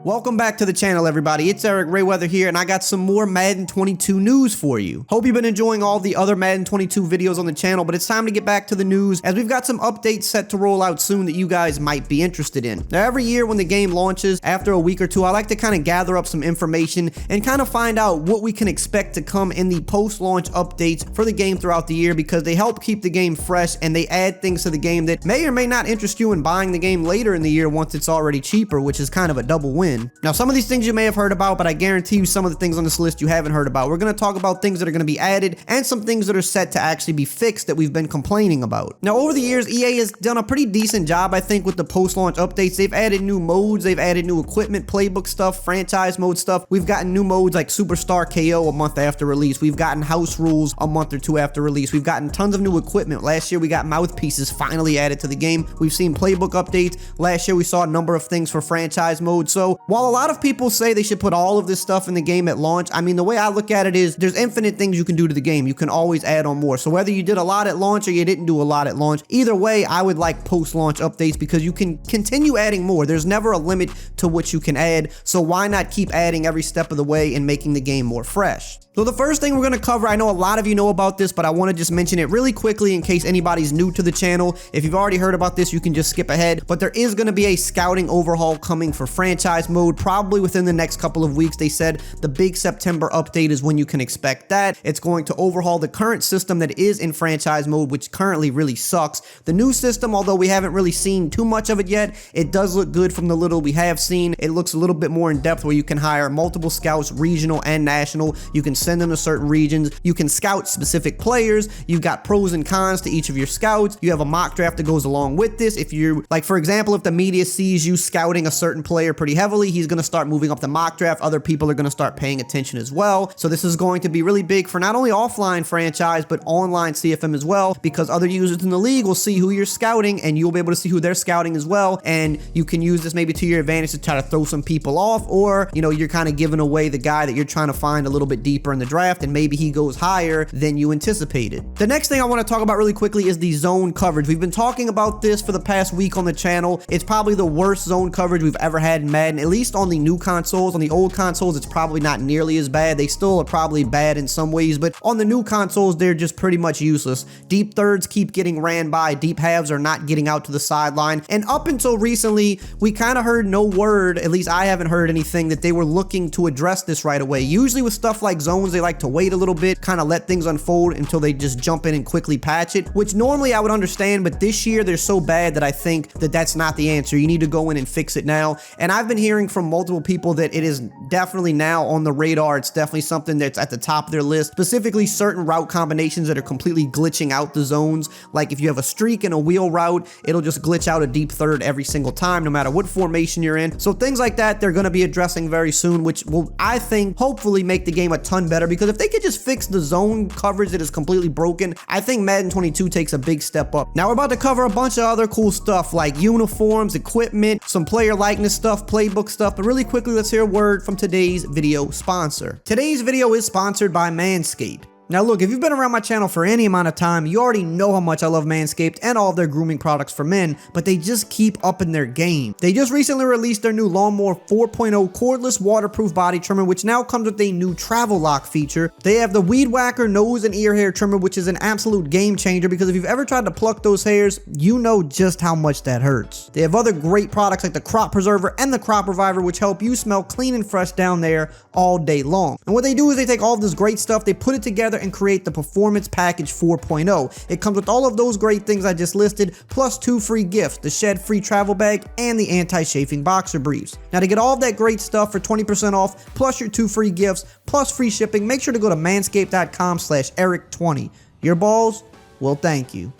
Welcome back to the channel, everybody. It's EricRayweather here, and I got some more Madden 22 news for you. Hope you've been enjoying all the other Madden 22 videos on the channel, but it's time to get back to the news as we've got some updates set to roll out soon that you guys might be interested in. Now, every year when the game launches, after a week or two, I like to kind of gather up some information and kind of find out what we can expect to come in the post-launch updates for the game throughout the year, because they help keep the game fresh and they add things to the game that may or may not interest you in buying the game later in the year once it's already cheaper, which is kind of a double win. Now, some of these things you may have heard about, but I guarantee you some of the things on this list you haven't heard about. We're going to talk about things that are going to be added and some things that are set to actually be fixed that we've been complaining about. Now, over the years, EA has done a pretty decent job, I think, with the post-launch updates. They've added new modes, they've added new equipment, playbook stuff, franchise mode stuff. We've gotten new modes like Superstar KO a month after release. We've gotten house rules a month or two after release. We've gotten tons of new equipment. Last year, we got mouthpieces finally added to the game. We've seen playbook updates. Last year, we saw a number of things for franchise mode. So while a lot of people say they should put all of this stuff in the game at launch, I mean, the way I look at it is there's infinite things you can do to the game. You can always add on more. So whether you did a lot at launch or you didn't do a lot at launch, either way, I would like post-launch updates because you can continue adding more. There's never a limit to what you can add. So why not keep adding every step of the way and making the game more fresh? So the first thing we're going to cover, I know a lot of you know about this, but I want to just mention it really quickly in case anybody's new to the channel. If you've already heard about this, you can just skip ahead, but there is going to be a scouting overhaul coming for franchise mode probably within the next couple of weeks. They said the big September update is when you can expect that. It's going to overhaul the current system that is in franchise mode, which currently really sucks. The new system, although we haven't really seen too much of it yet, it does look good from the little we have seen. It looks a little bit more in depth where you can hire multiple scouts, regional and national. You can send them to certain regions. You can scout specific players. You've got pros and cons to each of your scouts. You have a mock draft that goes along with this. If you, like, for example, if the media sees you scouting a certain player pretty heavily, he's going to start moving up the mock draft. Other people are going to start paying attention as well. So this is going to be really big for not only offline franchise, but online CFM as well, because other users in the league will see who you're scouting and you'll be able to see who they're scouting as well. And you can use this maybe to your advantage to try to throw some people off, or, you know, you're kind of giving away the guy that you're trying to find a little bit deeper in the draft, and maybe he goes higher than you anticipated. The next thing I want to talk about really quickly is the zone coverage. We've been talking about this for the past week on the channel. It's probably the worst zone coverage we've ever had in Madden, at least on the new consoles. On the old consoles, it's probably not nearly as bad. They still are probably bad in some ways, but on the new consoles, they're just pretty much useless. Deep thirds keep getting ran by. Deep halves are not getting out to the sideline. And up until recently, we kind of heard no word, at least I haven't heard anything, that they were looking to address this right away. Usually with stuff like zones, they like to wait a little bit, kind of let things unfold until they just jump in and quickly patch it, which normally I would understand, but this year they're so bad that I think that that's not the answer. You need to go in and fix it now. And I've been hearing from multiple people that it is definitely now on the radar. It's definitely something that's at the top of their list, specifically certain route combinations that are completely glitching out the zones. Like if you have a streak and a wheel route, it'll just glitch out a deep third every single time, no matter what formation you're in. So things like that, they're going to be addressing very soon, which will, I think, hopefully make the game a ton better, because if they could just fix the zone coverage that is completely broken, I think Madden 22 takes a big step up. Now we're about to cover a bunch of other cool stuff like uniforms, equipment, some player likeness stuff, playbook stuff, but really quickly, let's hear a word from today's video sponsor. Today's video is sponsored by Manscaped. Now look, if you've been around my channel for any amount of time, you already know how much I love Manscaped and all of their grooming products for men, but they just keep upping their game. They just recently released their new Lawnmower 4.0 cordless waterproof body trimmer, which now comes with a new travel lock feature. They have the Weed Whacker nose and ear hair trimmer, which is an absolute game changer, because if you've ever tried to pluck those hairs, you know just how much that hurts. They have other great products like the Crop Preserver and the Crop Reviver, which help you smell clean and fresh down there all day long. And what they do is they take all of this great stuff, they put it together and create the Performance Package 4.0. It comes with all of those great things I just listed, plus 2 free gifts, the Shed-Free Travel Bag and the Anti-Chafing Boxer Briefs. Now to get all of that great stuff for 20% off, plus your 2 free gifts, plus free shipping, make sure to go to manscaped.com/Eric20. Your balls will thank you.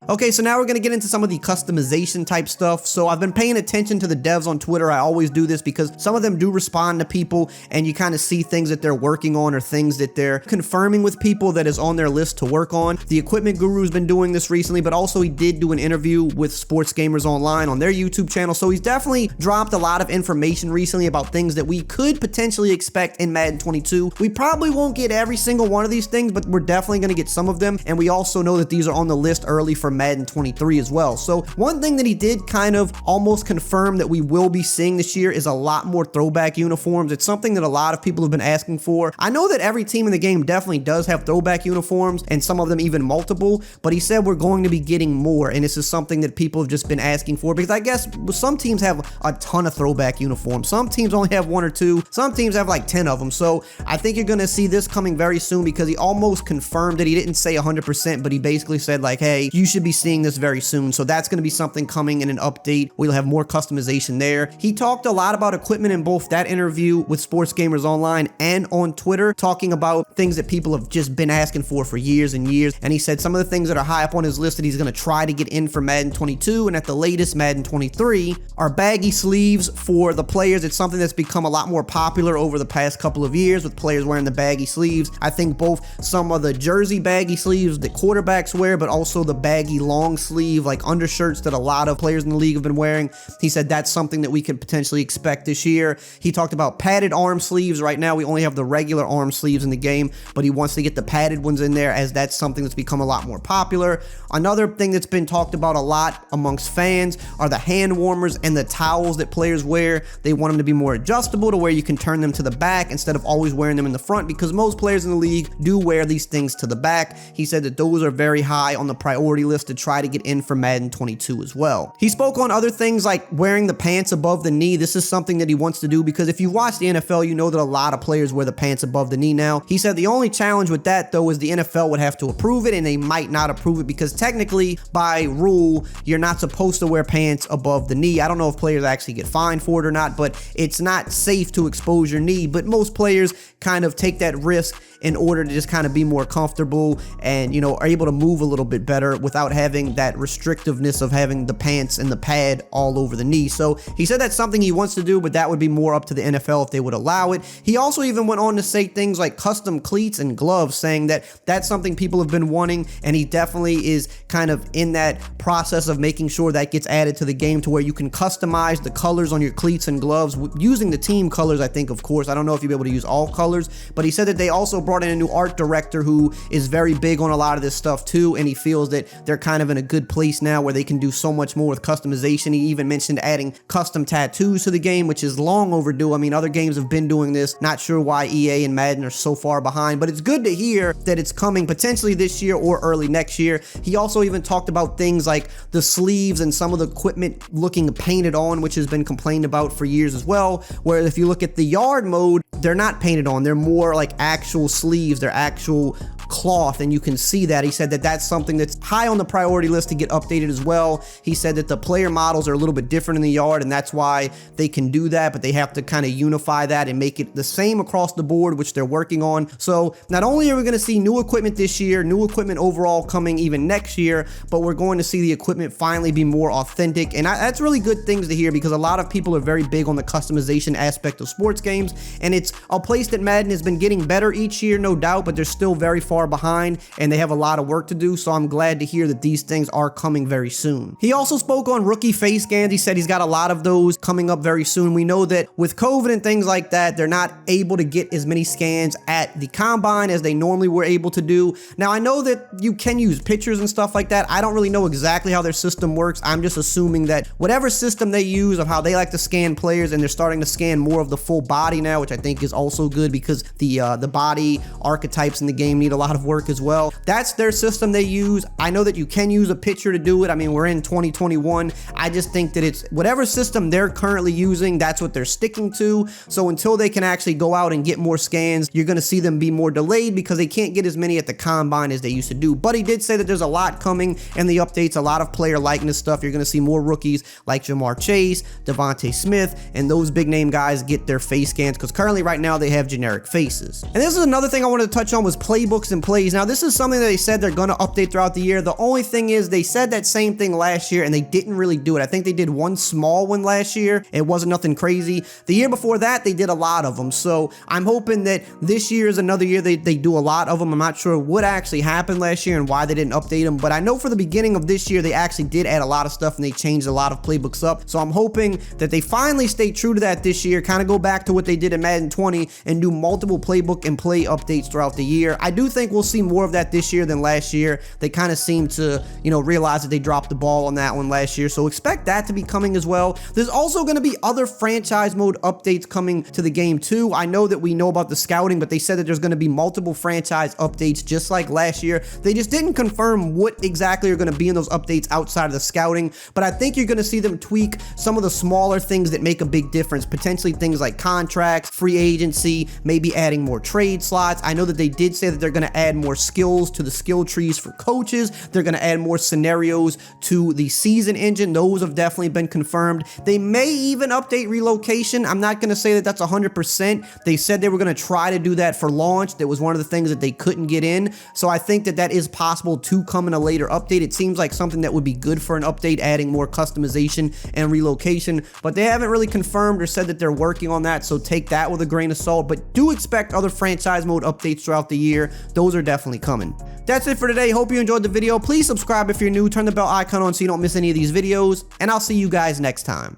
Okay, so now we're going to get into some of the customization type stuff. So I've been paying attention to the devs on Twitter. I always do this because some of them do respond to people and you kind of see things that they're working on or things that they're confirming with people that is on their list to work on. The Equipment Guru's been doing this recently, but also he did do an interview with Sports Gamers Online on their YouTube channel. So he's definitely dropped a lot of information recently about things that we could potentially expect in Madden 22. We probably won't get every single one of these things, but we're definitely going to get some of them. And we also know that these are on the list early for Madden 23 as well. So one thing that he did kind of almost confirm that we will be seeing this year is a lot more throwback uniforms. It's something that a lot of people have been asking for. I know that every team in the game definitely does have throwback uniforms, and some of them even multiple, but he said we're going to be getting more, and this is something that people have just been asking for, because I guess some teams have a ton of throwback uniforms. Some teams only have 1 or 2. Some teams have like 10 of them. So I think you're going to see this coming very soon, because he almost confirmed it. He didn't say 100%, but he basically said like, hey, you should be seeing this very soon. So that's going to be something coming in an update. We'll have more customization there. He talked a lot about equipment in both that interview with Sports Gamers Online and on Twitter, talking about things that people have just been asking for years and years. And he said some of the things that are high up on his list that he's going to try to get in for Madden 22 and at the latest Madden 23 are baggy sleeves for the players. It's something that's become a lot more popular over the past couple of years with players wearing the baggy sleeves. I think both some of the jersey baggy sleeves that quarterbacks wear, but also the baggy long sleeve like undershirts that a lot of players in the league have been wearing. He said that's something that we could potentially expect this year. He talked about padded arm sleeves. Right now we only have the regular arm sleeves in the game, but he wants to get the padded ones in there, as that's something that's become a lot more popular. Another thing that's been talked about a lot amongst fans are the hand warmers and the towels that players wear. They want them to be more adjustable to where you can turn them to the back instead of always wearing them in the front, because most players in the league do wear these things to the back. He said that those are very high on the priority list to try to get in for Madden 22 as well. He spoke on other things like wearing the pants above the knee. This is something that he wants to do, because if you watch the NFL, you know that a lot of players wear the pants above the knee now. He said the only challenge with that though is the NFL would have to approve it, and they might not approve it because technically by rule you're not supposed to wear pants above the knee. I don't know if players actually get fined for it or not, but it's not safe to expose your knee. But most players kind of take that risk in order to just kind of be more comfortable and, you know, are able to move a little bit better without having that restrictiveness of having the pants and the pad all over the knee. So he said that's something he wants to do, but that would be more up to the NFL if they would allow it. He also even went on to say things like custom cleats and gloves, saying that that's something people have been wanting, and he definitely is kind of in that process of making sure that gets added to the game to where you can customize the colors on your cleats and gloves using the team colors, I think, of course. I don't know if you'll be able to use all colors, but he said that they also brought in a new art director who is very big on a lot of this stuff too, and he feels that they're kind of in a good place now where they can do so much more with customization. He even mentioned adding custom tattoos to the game, which is long overdue. I mean, other games have been doing this. Not sure why EA and Madden are so far behind, but it's good to hear that it's coming potentially this year or early next year. He also even talked about things like the sleeves and some of the equipment looking painted on, which has been complained about for years as well, where if you look at the yard mode, they're not painted on. They're more like actual sleeves. They're actual cloth, and you can see that. He said that that's something that's high on the priority list to get updated as well. He said that the player models are a little bit different in the yard, and that's why they can do that, but they have to kind of unify that and make it the same across the board, which they're working on. So not only are we going to see new equipment this year, new equipment overall coming even next year, but we're going to see the equipment finally be more authentic, and that's really good things to hear, because a lot of people are very big on the customization aspect of sports games, and it's a place that Madden has been getting better each year, no doubt, but they're still very far behind and they have a lot of work to do. So I'm glad to hear that these things are coming very soon. He also spoke on rookie face scans. He said he's got a lot of those coming up very soon. We know that with COVID and things like that, they're not able to get as many scans at the combine as they normally were able to do. Now, I know that you can use pictures and stuff like that. I don't really know exactly how their system works. I'm just assuming that whatever system they use of how they like to scan players, and they're starting to scan more of the full body now, which I think is also good, because the body archetypes in the game need a lot of work as well. That's their system they use. I know that you can use a picture to do it. I mean, we're in 2021. I just think that it's whatever system they're currently using, that's what they're sticking to. So until they can actually go out and get more scans, you're going to see them be more delayed, because they can't get as many at the combine as they used to do. But he did say that there's a lot coming in the updates, a lot of player likeness stuff. You're going to see more rookies like Jamar Chase, Devontae Smith, and those big name guys get their face scans, because currently right now they have generic faces. And this is another thing I wanted to touch on, was playbooks and plays. Now, this is something that they said they're going to update throughout the year. The only thing is they said that same thing last year and they didn't really do it. I think they did one small one last year. It wasn't nothing crazy. The year before that, they did a lot of them. So I'm hoping that this year is another year they do a lot of them. I'm not sure what actually happened last year and why they didn't update them, but I know for the beginning of this year, they actually did add a lot of stuff and they changed a lot of playbooks up. So I'm hoping that they finally stay true to that this year, kind of go back to what they did in Madden 20 and do multiple playbook and play updates throughout the year. I do think think we'll see more of that this year than last year. They kind of seem to, you know, realize that they dropped the ball on that one last year, so expect that to be coming as well. There's also going to be other franchise mode updates coming to the game too. I know that we know about the scouting, but they said that there's going to be multiple franchise updates just like last year. They just didn't confirm what exactly are going to be in those updates outside of the scouting, but I think you're going to see them tweak some of the smaller things that make a big difference, potentially things like contracts, free agency, maybe adding more trade slots. I know that they did say that they're going to add more skills to the skill trees for coaches. They're going to add more scenarios to the season engine. Those have definitely been confirmed. They may even update relocation. I'm not going to say that that's 100%. They said they were going to try to do that for launch. That was one of the things that they couldn't get in. So I think that that is possible to come in a later update. It seems like something that would be good for an update, adding more customization and relocation, but they haven't really confirmed or said that they're working on that, so take that with a grain of salt, but do expect other franchise mode updates throughout the year. Those are definitely coming. That's it for today. Hope you enjoyed the video. Please subscribe if you're new, turn the bell icon on so you don't miss any of these videos, and I'll see you guys next time.